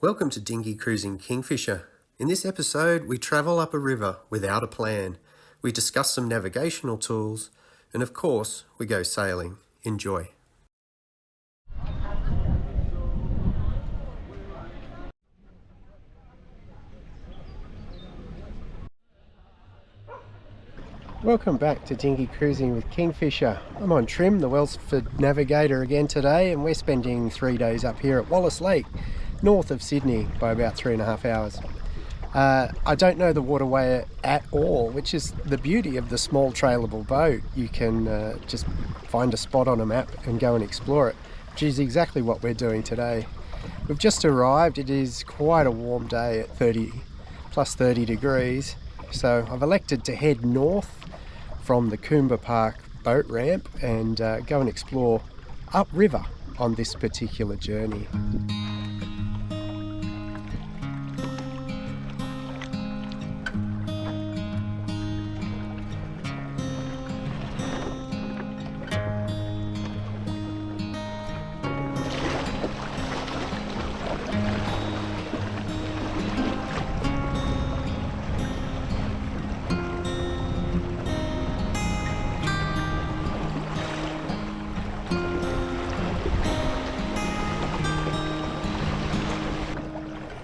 Welcome to Dinghy Cruising Kingfisher. In this episode, we travel up a river without a plan. We discuss some navigational tools, and of course, we go sailing. Enjoy. Welcome back to Dinghy Cruising with Kingfisher. I'm on trim, the Welsford Navigator again today, and we're spending 3 days up here at Wallace Lake, north of Sydney by about 3.5 hours. I don't know the waterway at all, which is the beauty of the small trailable boat. You can just find a spot on a map and go and explore it, which is exactly what we're doing today. We've just arrived. It is quite a warm day at plus 30 degrees, so I've elected to head north from the Coomba Park boat ramp and go and explore upriver on this particular journey.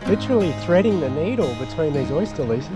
Literally threading the needle between these oyster leases.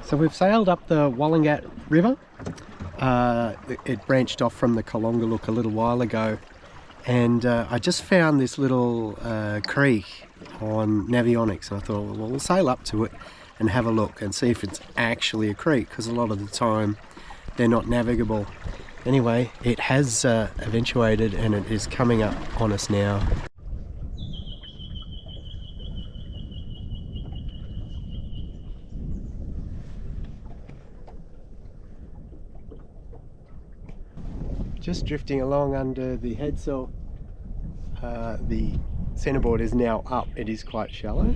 So we've sailed up the Wallangat River. It branched off from the Kalongaluk a little while ago, and I just found this little creek on Navionics, and I thought, well, we'll sail up to it and have a look and see if it's actually a creek, because a lot of the time they're not navigable. Anyway, it has eventuated and it is coming up on us now. Just drifting along under the headsail. The centreboard is now up. It is quite shallow,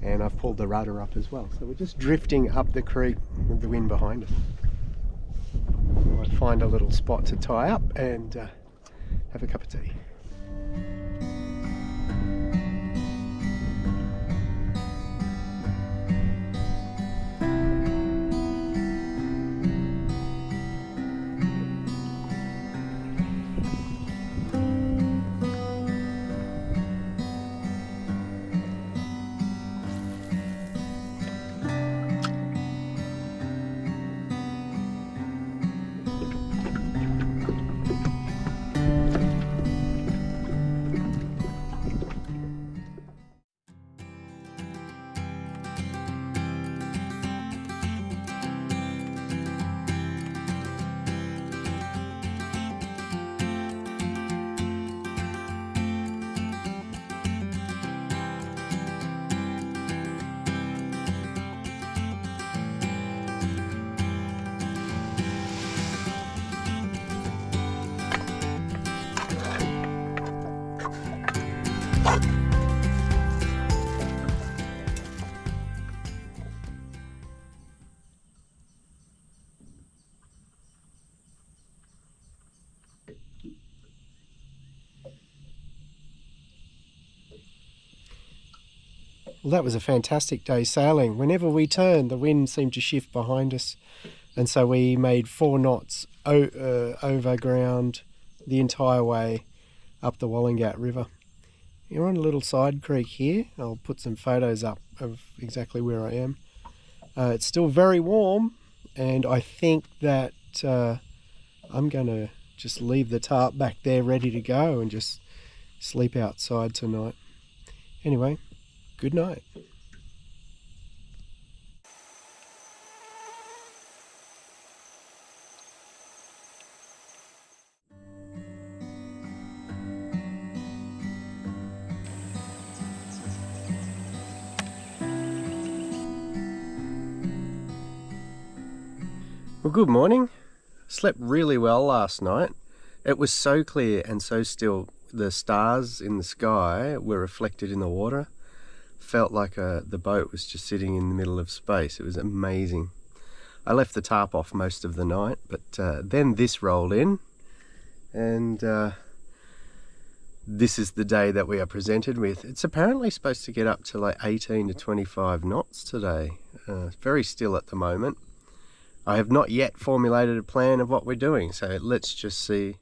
and I've pulled the rudder up as well, so we're just drifting up the creek with the wind behind us. Might find a little spot to tie up and have a cup of tea. Well, that was a fantastic day sailing. Whenever we turned, the wind seemed to shift behind us, and so we made 4 knots over ground the entire way up the Wallangat River. You're on a little side creek here. I'll put some photos up of exactly where I am. It's still very warm, and I think that I'm going to just leave the tarp back there ready to go and just sleep outside tonight. Anyway, good night. Well, good morning. Slept really well last night. It was so clear and so still. The stars in the sky were reflected in the water. Felt like the boat was just sitting in the middle of space. It was amazing. I left the tarp off most of the night, but then this rolled in, and this is the day that we are presented with. It's apparently supposed to get up to like 18 to 25 knots today. Very still at the moment. I have not yet formulated a plan of what we're doing, so let's just see.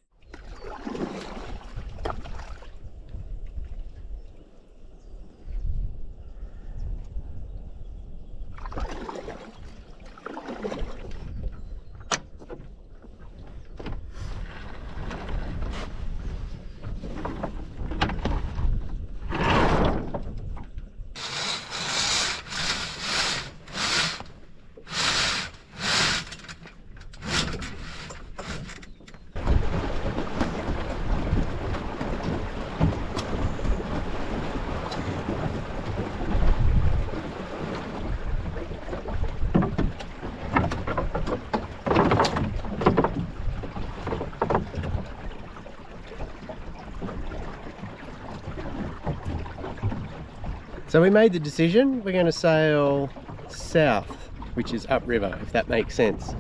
So we made the decision, we're going to sail south, which is upriver, if that makes sense.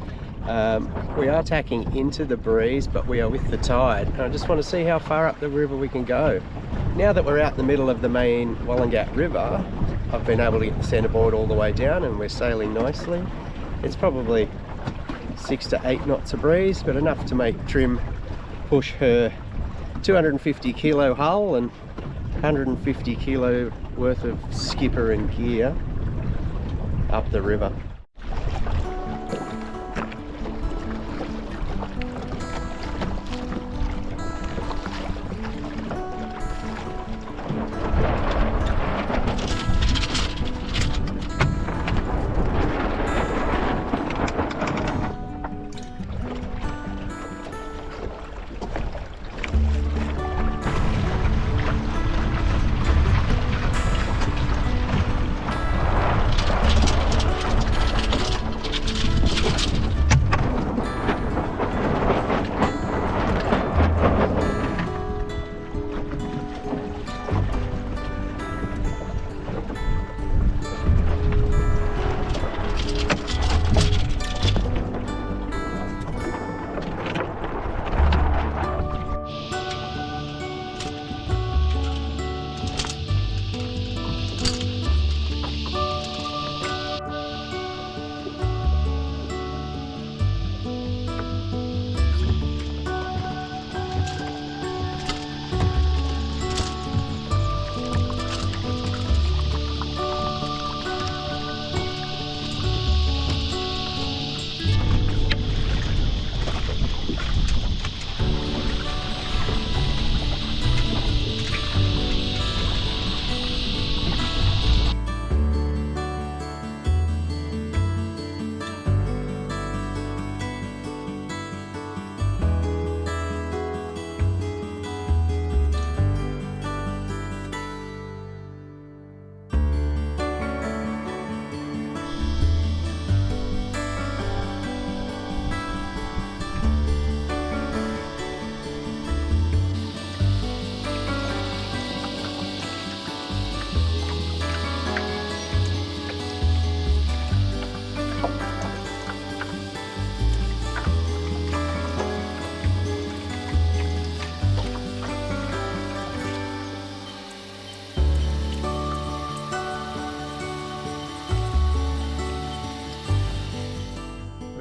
We are tacking into the breeze, but we are with the tide. And I just want to see how far up the river we can go. Now that we're out in the middle of the main Wallangat River, I've been able to get the centreboard all the way down and we're sailing nicely. It's probably 6 to 8 knots of breeze, but enough to make Trim push her 250 kilo hull and 150 kilo worth of skipper and gear up the river.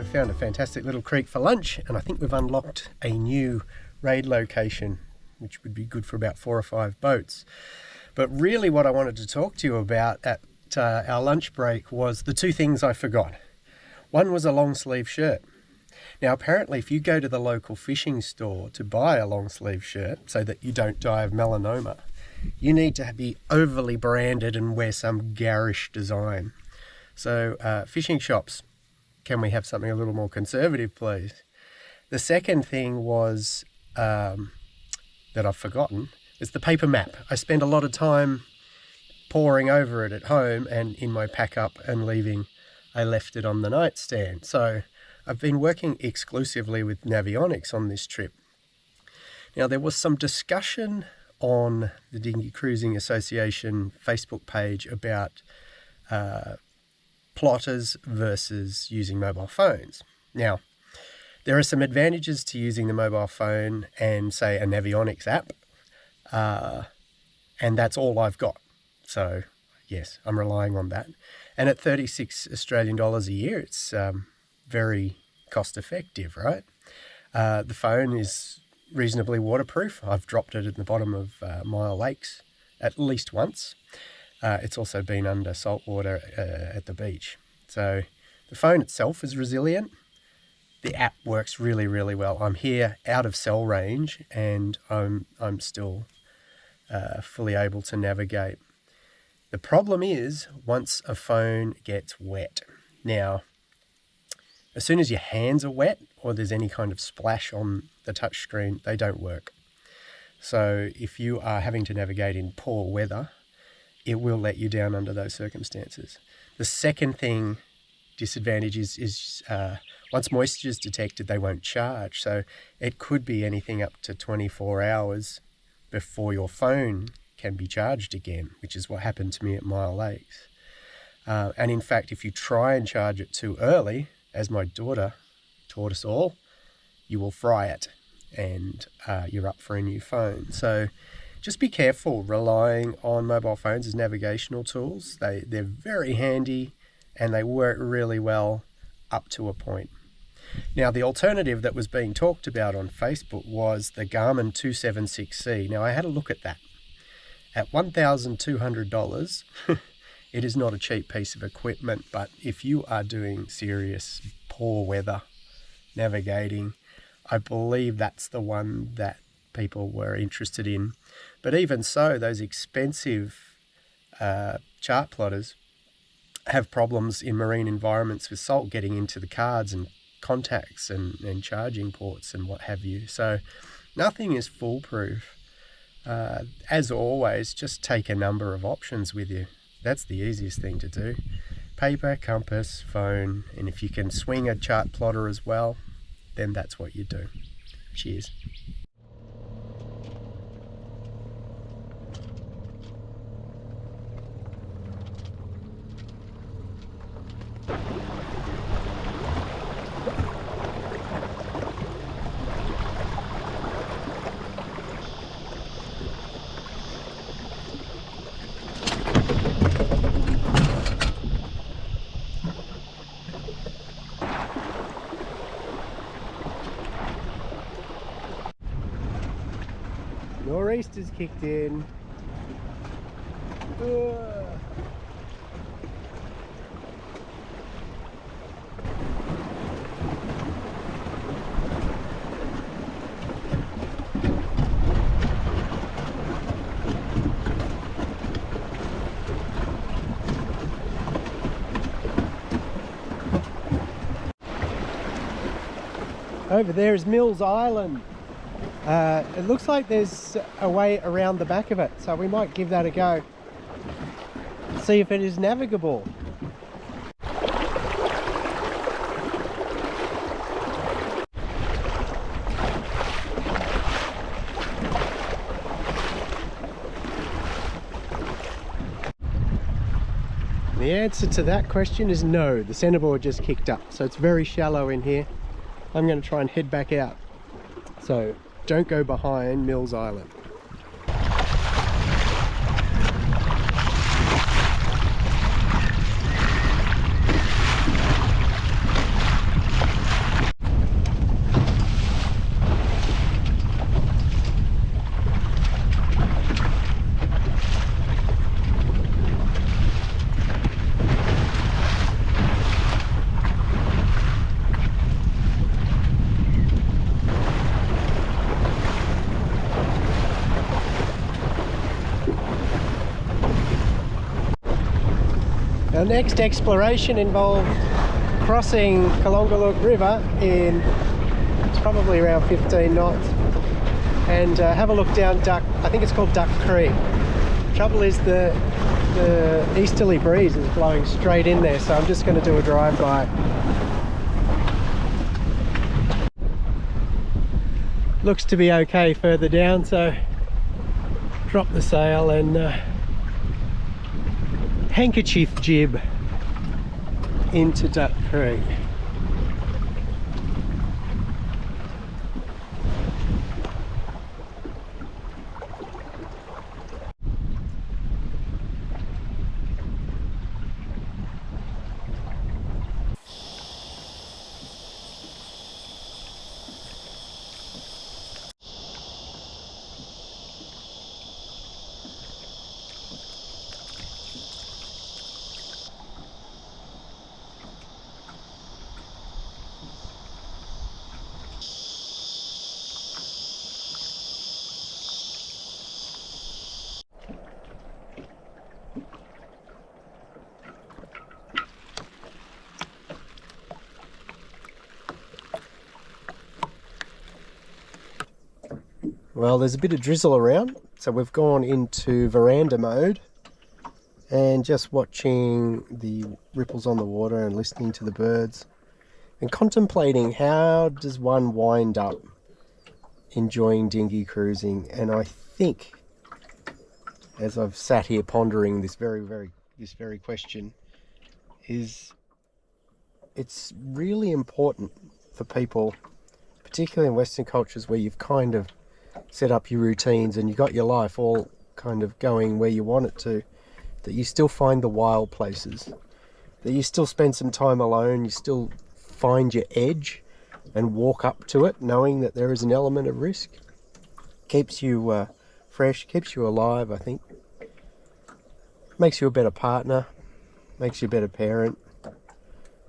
found a fantastic little creek for lunch, and I think we've unlocked a new raid location, which would be good for about 4 or 5 boats. But really what I wanted to talk to you about at our lunch break was the 2 things I forgot. One was a long sleeve shirt. Now apparently if you go to the local fishing store to buy a long sleeve shirt so that you don't die of melanoma, you need to be overly branded and wear some garish design. So fishing shops, can we have something a little more conservative, please? The second thing was that I've forgotten is the paper map. I spend a lot of time poring over it at home, and in my pack up and leaving, I left it on the nightstand. So I've been working exclusively with Navionics on this trip. Now there was some discussion on the Dinghy Cruising Association Facebook page about plotters versus using mobile phones. Now, there are some advantages to using the mobile phone and, say, a Navionics app, and that's all I've got. So, yes, I'm relying on that. And at 36 Australian dollars a year, it's very cost effective, right? The phone is reasonably waterproof. I've dropped it at the bottom of Mile Lakes at least once. It's also been under salt water at the beach. So the phone itself is resilient. The app works really, really well. I'm here out of cell range, and I'm still fully able to navigate. The problem is once a phone gets wet. Now, as soon as your hands are wet or there's any kind of splash on the touchscreen, they don't work. So if you are having to navigate in poor weather, it will let you down under those circumstances. The second disadvantage is once moisture is detected, they won't charge. So it could be anything up to 24 hours before your phone can be charged again, which is what happened to me at Mile Lakes. And in fact, if you try and charge it too early, as my daughter taught us all, you will fry it and you're up for a new phone. So just be careful relying on mobile phones as navigational tools. They're very handy and they work really well up to a point. Now, the alternative that was being talked about on Facebook was the Garmin 276C. Now, I had a look at that. At $1,200, it is not a cheap piece of equipment, but if you are doing serious poor weather navigating, I believe that's the one that people were interested in. But even so, those expensive chart plotters have problems in marine environments with salt getting into the cards and contacts and charging ports and what have you. So nothing is foolproof. As always, just take a number of options with you. That's the easiest thing to do. Paper, compass, phone, and if you can swing a chart plotter as well, then that's what you do. Cheers. Nor'easter's kicked in. Over there is Mills Island. It looks like there's a way around the back of it, so we might give that a go. See if it is navigable. The answer to that question is no. The centerboard just kicked up, so it's very shallow in here. I'm going to try and head back out. So don't go behind Mills Island. next exploration involved crossing Kalongaluk River in, it's probably around 15 knots, and have a look down Duck, I think it's called Duck Creek. Trouble is the easterly breeze is blowing straight in there, so I'm just going to do a drive-by. Looks to be okay further down, so drop the sail and handkerchief jib into Duck Creek. Well, there's a bit of drizzle around, so we've gone into veranda mode and just watching the ripples on the water and listening to the birds and contemplating how does one wind up enjoying dinghy cruising. And I think, as I've sat here pondering this very question, is it's really important for people, particularly in Western cultures where you've kind of set up your routines and you got your life all kind of going where you want it to, that you still find the wild places, that you still spend some time alone, you still find your edge and walk up to it knowing that there is an element of risk. Keeps you fresh, keeps you alive, I think. Makes you a better partner, makes you a better parent,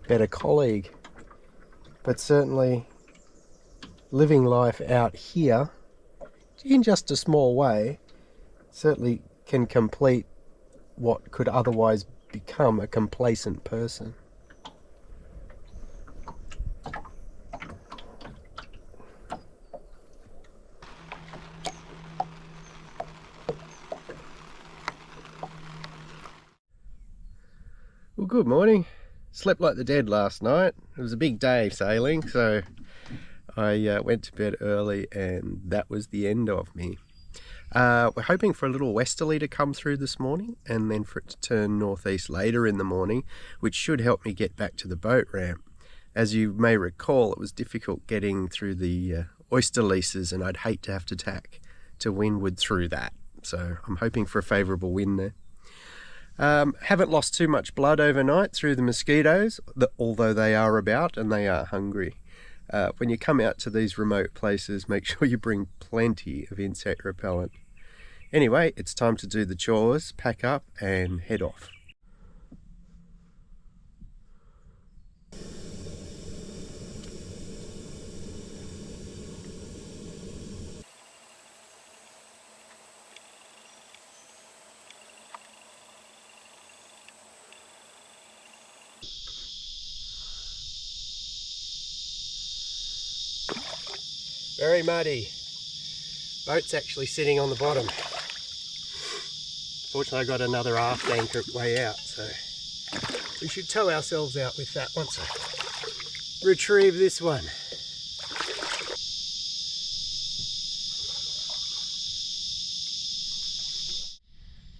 better colleague. But certainly living life out here in just a small way certainly can complete what could otherwise become a complacent person. Well, good morning. Slept like the dead last night. It was a big day sailing, so I went to bed early and that was the end of me. We're hoping for a little westerly to come through this morning and then for it to turn northeast later in the morning, which should help me get back to the boat ramp. As you may recall, it was difficult getting through the oyster leases and I'd hate to have to tack to windward through that. So I'm hoping for a favourable wind there. Haven't lost too much blood overnight through the mosquitoes, although they are about and they are hungry. When you come out to these remote places, make sure you bring plenty of insect repellent. Anyway, it's time to do the chores, pack up and head off. Very muddy. Boat's actually sitting on the bottom. Fortunately, I got another aft anchor way out, so we should tow ourselves out with that once I retrieve this one.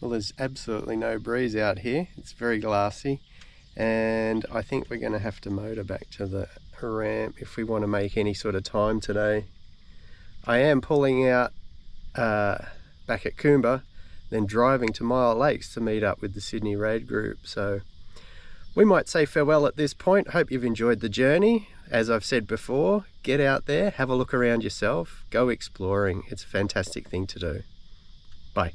Well, there's absolutely no breeze out here. It's very glassy, and I think we're going to have to motor back to the ramp if we want to make any sort of time today. I am pulling out back at Coomba, then driving to Mile Lakes to meet up with the Sydney Raid Group. So we might say farewell at this point. Hope you've enjoyed the journey. As I've said before, get out there, have a look around yourself, go exploring. It's a fantastic thing to do. Bye.